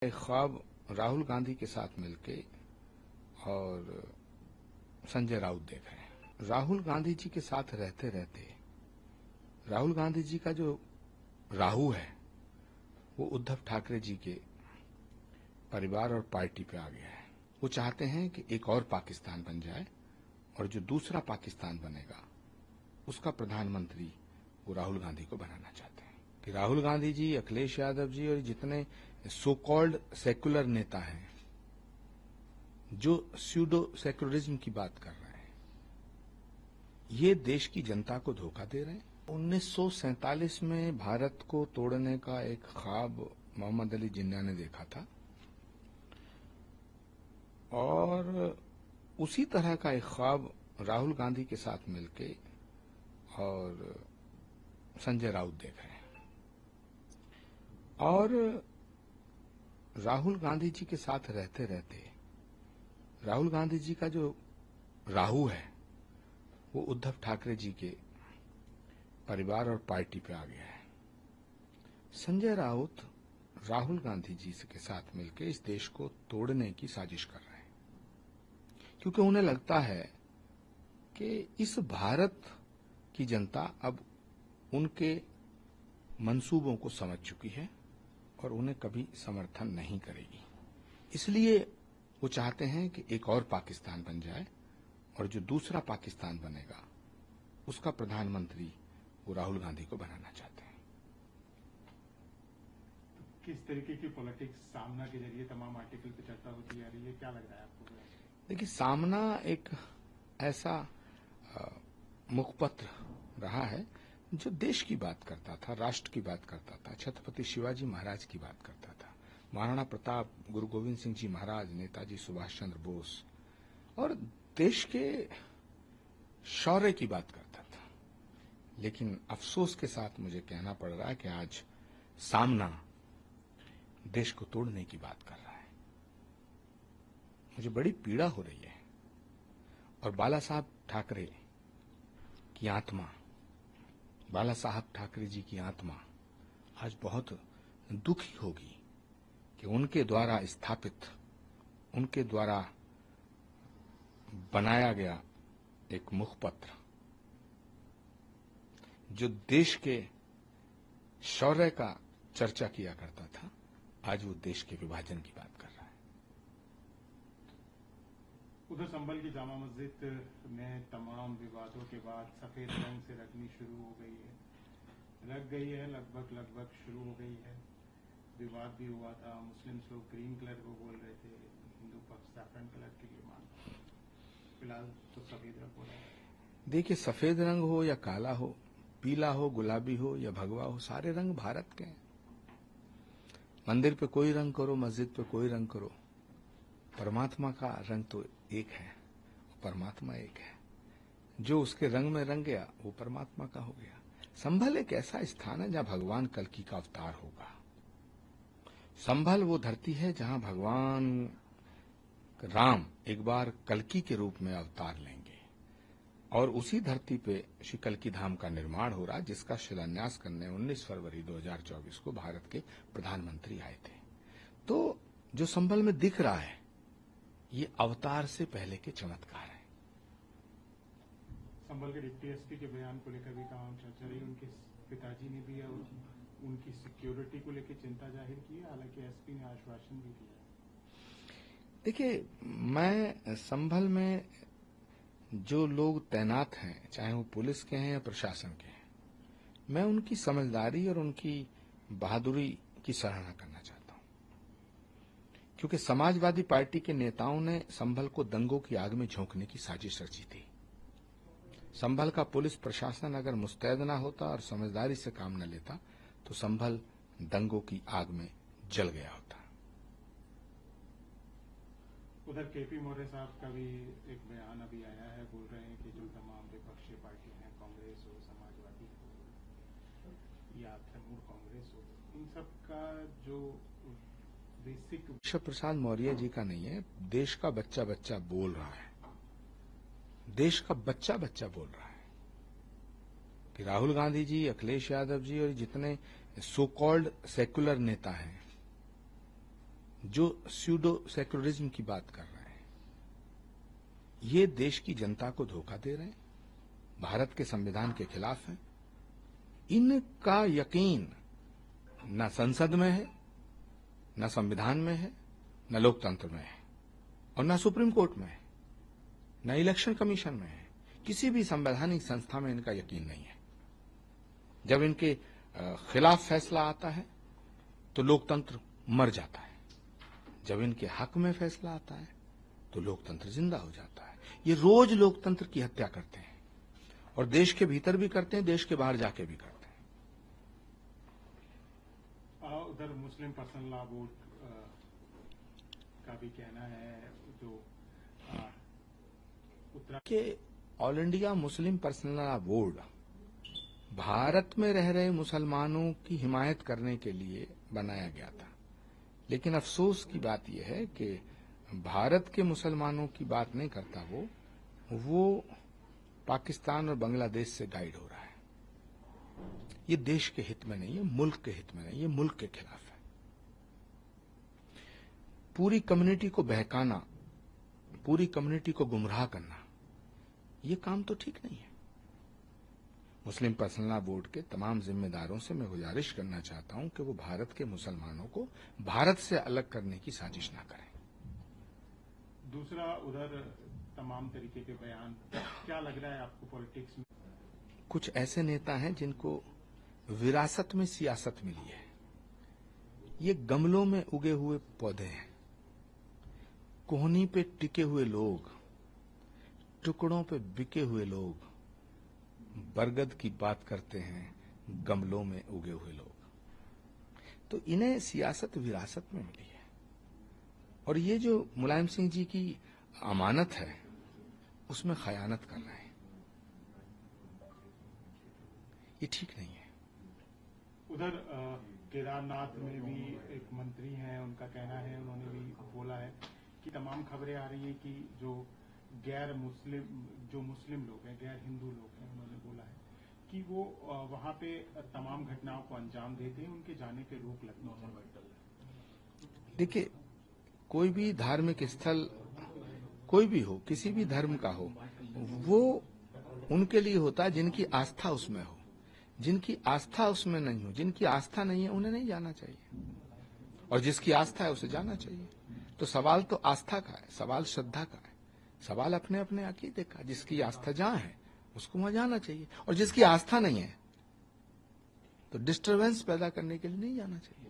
एक ख्वाब राहुल गांधी के साथ मिलके और संजय राउत देख रहे हैं। राहुल गांधी जी के साथ रहते रहते राहुल गांधी जी का जो राहु है वो उद्धव ठाकरे जी के परिवार और पार्टी पे आ गया है। वो चाहते हैं कि एक और पाकिस्तान बन जाए और जो दूसरा पाकिस्तान बनेगा उसका प्रधानमंत्री वो राहुल गांधी को बनाना चाहते हैं। कि राहुल गांधी जी, अखिलेश यादव जी और जितने सो कॉल्ड सेक्युलर नेता हैं जो स्यूडो सेक्युलरिज्म की बात कर रहे हैं, ये देश की जनता को धोखा दे रहे हैं। 1947 में भारत को तोड़ने का एक ख्वाब मोहम्मद अली जिन्ना ने देखा था और उसी तरह का एक ख्वाब राहुल गांधी के साथ मिलके और संजय राउत देख रहे हैं। और राहुल गांधी जी के साथ रहते रहते राहुल गांधी जी का जो राहु है वो उद्धव ठाकरे जी के परिवार और पार्टी पे आ गया है। संजय राउत राहुल गांधी जी के साथ मिलकर इस देश को तोड़ने की साजिश कर रहे हैं, क्योंकि उन्हें लगता है कि इस भारत की जनता अब उनके मंसूबों को समझ चुकी है और उन्हें कभी समर्थन नहीं करेगी। इसलिए वो चाहते हैं कि एक और पाकिस्तान बन जाए और जो दूसरा पाकिस्तान बनेगा उसका प्रधानमंत्री वो राहुल गांधी को बनाना चाहते हैं। किस तरीके की पॉलिटिक्स सामना के जरिए तमाम आर्टिकल पे चर्चा होती आ रही है, क्या लग रहा है आपको? देखिए, सामना एक ऐसा मुखपत्र रहा है जो देश की बात करता था, राष्ट्र की बात करता था, छत्रपति शिवाजी महाराज की बात करता था, महाराणा प्रताप, गुरु गोविंद सिंह जी महाराज, नेताजी सुभाष चंद्र बोस और देश के शौर्य की बात करता था। लेकिन अफसोस के साथ मुझे कहना पड़ रहा है कि आज सामना देश को तोड़ने की बात कर रहा है। मुझे बड़ी पीड़ा हो रही है और बाला साहब ठाकरे की आत्मा, बाला साहब ठाकरे जी की आत्मा आज बहुत दुखी होगी कि उनके द्वारा स्थापित, उनके द्वारा बनाया गया एक मुखपत्र जो देश के शौर्य का चर्चा किया करता था, आज वो देश के विभाजन की बात कर रहा है। उधर संभल की जामा मस्जिद में तमाम विवादों के बाद सफेद रंग से रंगनी शुरू हो गई है, लग गई है, लगभग शुरू हो गई है। विवाद भी हुआ था, मुस्लिम लोग ग्रीन कलर को बोल रहे थे, हिंदू पक्ष सैफरन कलर के लिए मान रहा है। फिलहाल तो सफेद रंग हो रहा है। देखिए, सफेद रंग हो या काला हो, पीला हो, गुलाबी हो या भगवा हो, सारे रंग भारत के हैं। मंदिर पे कोई रंग करो, मस्जिद पे कोई रंग करो, परमात्मा का रंग तो एक है, परमात्मा एक है। जो उसके रंग में रंग गया वो परमात्मा का हो गया। संभल एक ऐसा स्थान है जहां भगवान कल्कि का अवतार होगा। संभल वो धरती है जहां भगवान राम एक बार कल्कि के रूप में अवतार लेंगे और उसी धरती पे श्री कल्कि धाम का निर्माण हो रहा, जिसका शिलान्यास करने 19 फरवरी 2024 को भारत के प्रधानमंत्री आए थे। तो जो संभल में दिख रहा है ये अवतार से पहले के चमत्कार है। संभल के डिप्टी एसपी के बयान को लेकर भी तमाम चर्चा रही। उनके पिताजी ने भी उनकी सिक्योरिटी को लेकर चिंता जाहिर की है, हालांकि एसपी ने आश्वासन भी दिया। देखिए, मैं संभल में जो लोग तैनात हैं, चाहे वो पुलिस के हैं या प्रशासन के हैं, मैं उनकी समझदारी और उनकी बहादुरी की सराहना करना चाहता हूं, क्योंकि समाजवादी पार्टी के नेताओं ने संभल को दंगों की आग में झोंकने की साजिश रची थी। संभल का पुलिस प्रशासन अगर मुस्तैद न होता और समझदारी से काम न लेता तो संभल दंगों की आग में जल गया होता। उधर केपी मौर्य साहब का भी एक बयान अभी आया है, बोल रहे हैं कि जो तमाम विपक्षी पार्टी हैं, कांग्रेस हो, समाजवादी हो या तृणमूल कांग्रेस हो, इन सब का जो बेसिक केशव प्रसाद मौर्य जी का नहीं है, देश का बच्चा बच्चा बोल रहा है। देश का बच्चा बच्चा बोल रहा है कि राहुल गांधी जी, अखिलेश यादव जी और जितने सो कॉल्ड सेक्युलर नेता हैं जो स्यूडो सेक्युलरिज्म की बात कर रहे हैं, ये देश की जनता को धोखा दे रहे हैं, भारत के संविधान के खिलाफ हैं। इनका यकीन न संसद में है, न संविधान में है, न लोकतंत्र में है, और न सुप्रीम कोर्ट में है, न इलेक्शन कमीशन में है। किसी भी संवैधानिक संस्था में इनका यकीन नहीं है। जब इनके खिलाफ फैसला आता है तो लोकतंत्र मर जाता है, जब इनके हक में फैसला आता है तो लोकतंत्र जिंदा हो जाता है। ये रोज लोकतंत्र की हत्या करते हैं, और देश के भीतर भी करते हैं, देश के बाहर जाके भी करते हैं। उधर मुस्लिम पर्सनल लॉ बोर्ड का भी कहना है, जो कि all India Muslim personal law board Bharat में रह रहे मुसलमानों की हिमायत करने के लिए बनाया गया था, लेकिन अफसोस की बात यह है कि भारत के मुसलमानों की बात नहीं करता वो पाकिस्तान और बांग्लादेश से गाइड हो रहा है। ये देश के हित में नहीं है, मुल्क के हित में नहीं, ये मुल्क के खिलाफ है। पूरी कम्युनिटी को बहकाना, पूरी कम्युनिटी को गुमराह करना, ये काम तो ठीक नहीं है। मुस्लिम पर्सनल लॉ बोर्ड के तमाम जिम्मेदारों से मैं गुजारिश करना चाहता हूं कि वो भारत के मुसलमानों को भारत से अलग करने की साजिश ना करें। दूसरा, उधर तमाम तरीके के बयान, क्या लग रहा है आपको पॉलिटिक्स में? कुछ ऐसे नेता हैं जिनको विरासत में सियासत मिली है। ये गमलों में उगे हुए पौधे हैं, कोहनी पे टिके हुए लोग, टुकड़ों पे बिके हुए लोग बरगद की बात करते हैं, गमलों में उगे हुए लोग। तो इन्हें सियासत विरासत में मिली है, और ये जो मुलायम सिंह जी की अमानत है उसमें खयानत कर रहे हैं। ये ठीक नहीं है। उधर केदारनाथ में भी एक मंत्री हैं, उनका कहना है, उन्होंने भी बोला है कि तमाम खबरें आ रही हैं कि जो गैर मुस्लिम, जो मुस्लिम लोग हैं, गैर हिंदू लोग हैं, उन्होंने बोला है कि वो वहां पे तमाम घटनाओं को अंजाम देते हैं, उनके जाने पे रोक लगनी चाहिए। देखिए, कोई भी धार्मिक स्थल कोई भी हो, किसी भी धर्म का हो, वो उनके लिए होता है जिनकी आस्था उसमें हो। जिनकी आस्था उसमें नहीं हो, जिनकी आस्था नहीं है, उन्हें नहीं जाना चाहिए, और जिसकी आस्था है उसे जाना चाहिए। तो सवाल तो आस्था का है, सवाल श्रद्धा का है, सवाल अपने अपने अकीदे का। जिसकी आस्था जहां है उसको वहां जाना चाहिए, और जिसकी आस्था नहीं है तो डिस्टर्बेंस पैदा करने के लिए नहीं जाना चाहिए।